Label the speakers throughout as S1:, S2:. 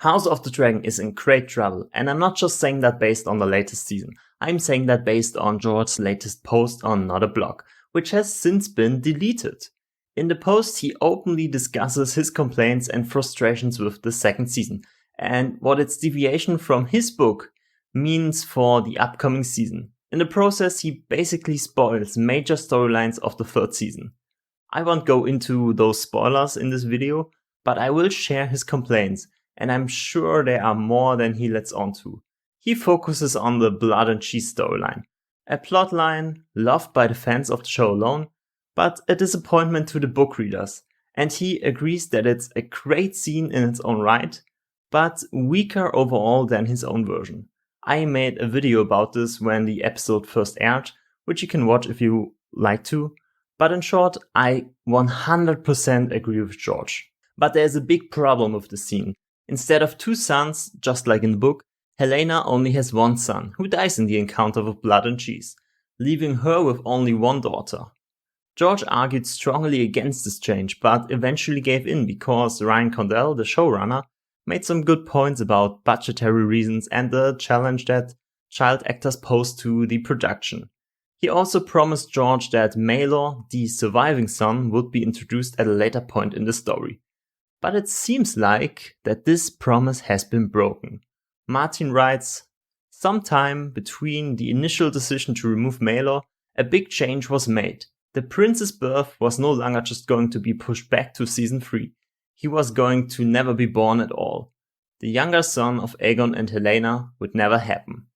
S1: House of the Dragon is in great trouble, and I'm not just saying that based on the latest season. I'm saying that based on George's latest post on NotaBlog, which has since been deleted. In the post, he openly discusses his complaints and frustrations with the second season, and what its deviation from his book means for the upcoming season. In the process, he basically spoils major storylines of the third season. I won't go into those spoilers in this video, but I will share his complaints, and I'm sure there are more than he lets on to. He focuses on the blood and cheese storyline, a plotline loved by the fans of the show alone, but a disappointment to the book readers, and he agrees that it's a great scene in its own right, but weaker overall than his own version. I made a video about this when the episode first aired, which you can watch if you like to, but in short, I 100% agree with George. But there's a big problem with the scene. Instead of 2 sons, just like in the book, Helena only has 1 son, who dies in the encounter with blood and cheese, leaving her with only 1 daughter. George argued strongly against this change, but eventually gave in because Ryan Condell, the showrunner, made some good points about budgetary reasons and the challenge that child actors pose to the production. He also promised George that Maelor, the surviving son, would be introduced at a later point in the story. But it seems like that this promise has been broken. Martin writes, "Sometime between the initial decision to remove Maelor, a big change was made. The prince's birth was no longer just going to be pushed back to season 3. He was going to never be born at all. The younger son of Aegon and Helena would never happen."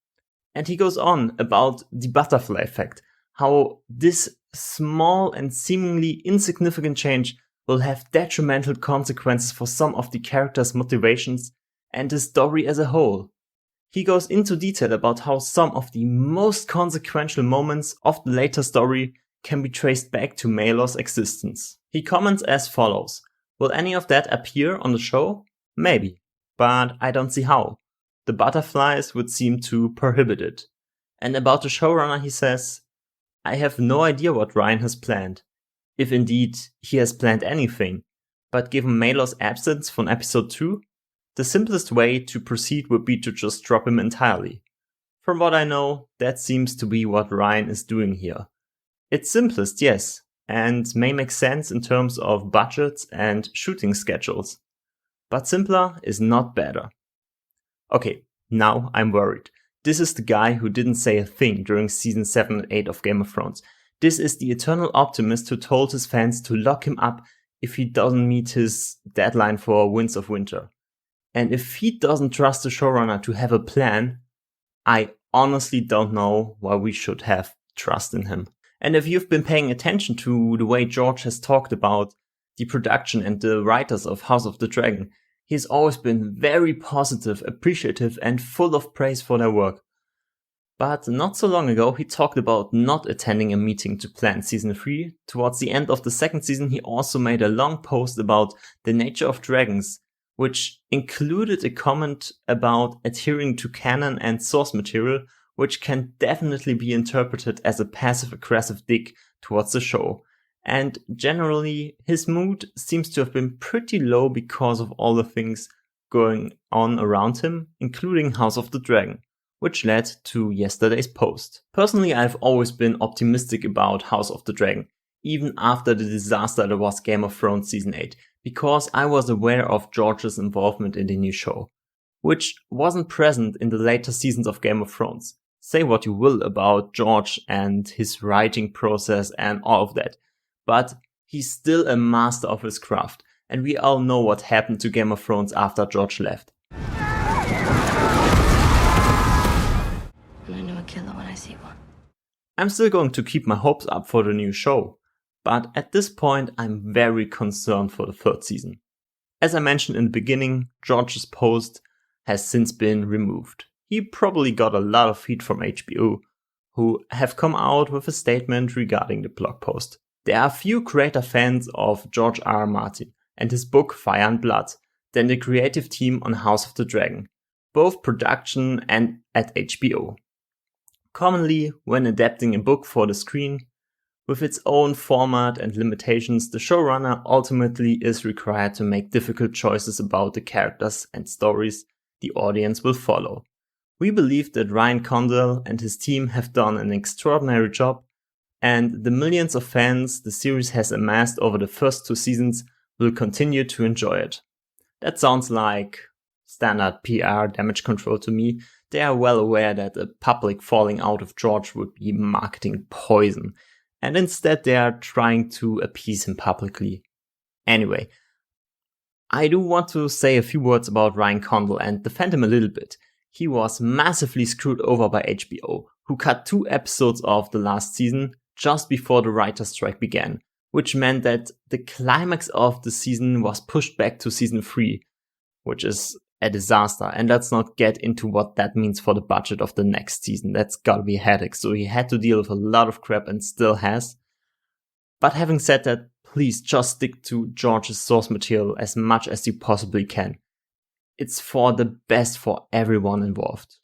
S1: And he goes on about the butterfly effect, how this small and seemingly insignificant change will have detrimental consequences for some of the characters' motivations and the story as a whole. He goes into detail about how some of the most consequential moments of the later story can be traced back to Maelor's existence. He comments as follows: "Will any of that appear on the show? Maybe, but I don't see how. The butterflies would seem to prohibit it." And about the showrunner he says, "I have no idea what Ryan has planned, if indeed he has planned anything, but given Maelor's absence from episode 2, the simplest way to proceed would be to just drop him entirely. From what I know, that seems to be what Ryan is doing here. It's simplest, yes, and may make sense in terms of budgets and shooting schedules, but simpler is not better." Okay, now I'm worried. This is the guy who didn't say a thing during season 7 and 8 of Game of Thrones. This is the eternal optimist who told his fans to lock him up if he doesn't meet his deadline for Winds of Winter. And if he doesn't trust the showrunner to have a plan, I honestly don't know why we should have trust in him. And if you've been paying attention to the way George has talked about the production and the writers of House of the Dragon, he's always been very positive, appreciative, and full of praise for their work. But not so long ago, he talked about not attending a meeting to plan season 3. Towards the end of the second season, he also made a long post about the nature of dragons, which included a comment about adhering to canon and source material, which can definitely be interpreted as a passive-aggressive dig towards the show. And generally, his mood seems to have been pretty low because of all the things going on around him, including House of the Dragon, which led to yesterday's post. Personally, I've always been optimistic about House of the Dragon, even after the disaster that was Game of Thrones Season 8, because I was aware of George's involvement in the new show, which wasn't present in the later seasons of Game of Thrones. Say what you will about George and his writing process and all of that, but he's still a master of his craft, and we all know what happened to Game of Thrones after George left.
S2: I know a killer when I see one.
S1: I'm still going to keep my hopes up for the new show, but at this point I'm very concerned for the third season. As I mentioned in the beginning, George's post has since been removed. He probably got a lot of heat from HBO, who have come out with a statement regarding the blog post. There are few greater fans of George R. R. Martin and his book Fire and Blood than the creative team on House of the Dragon, both production and at HBO. Commonly, when adapting a book for the screen, With its own format and limitations, the showrunner ultimately is required to make difficult choices about the characters and stories the audience will follow. We believe that Ryan Condal and his team have done an extraordinary job, and the millions of fans the series has amassed over the first 2 seasons will continue to enjoy it. That sounds like standard PR damage control to me. They are well aware that a public falling out of George would be marketing poison, and instead they are trying to appease him publicly. Anyway, I do want to say a few words about Ryan Condal and defend him a little bit. He was massively screwed over by HBO, who cut 2 episodes of the last season just before the writer's strike began, which meant that the climax of the season was pushed back to season 3, which is a disaster. And let's not get into what that means for the budget of the next season. That's gotta be a headache. So he had to deal with a lot of crap and still has. But having said that, please just stick to George's source material as much as you possibly can. It's for the best for everyone involved.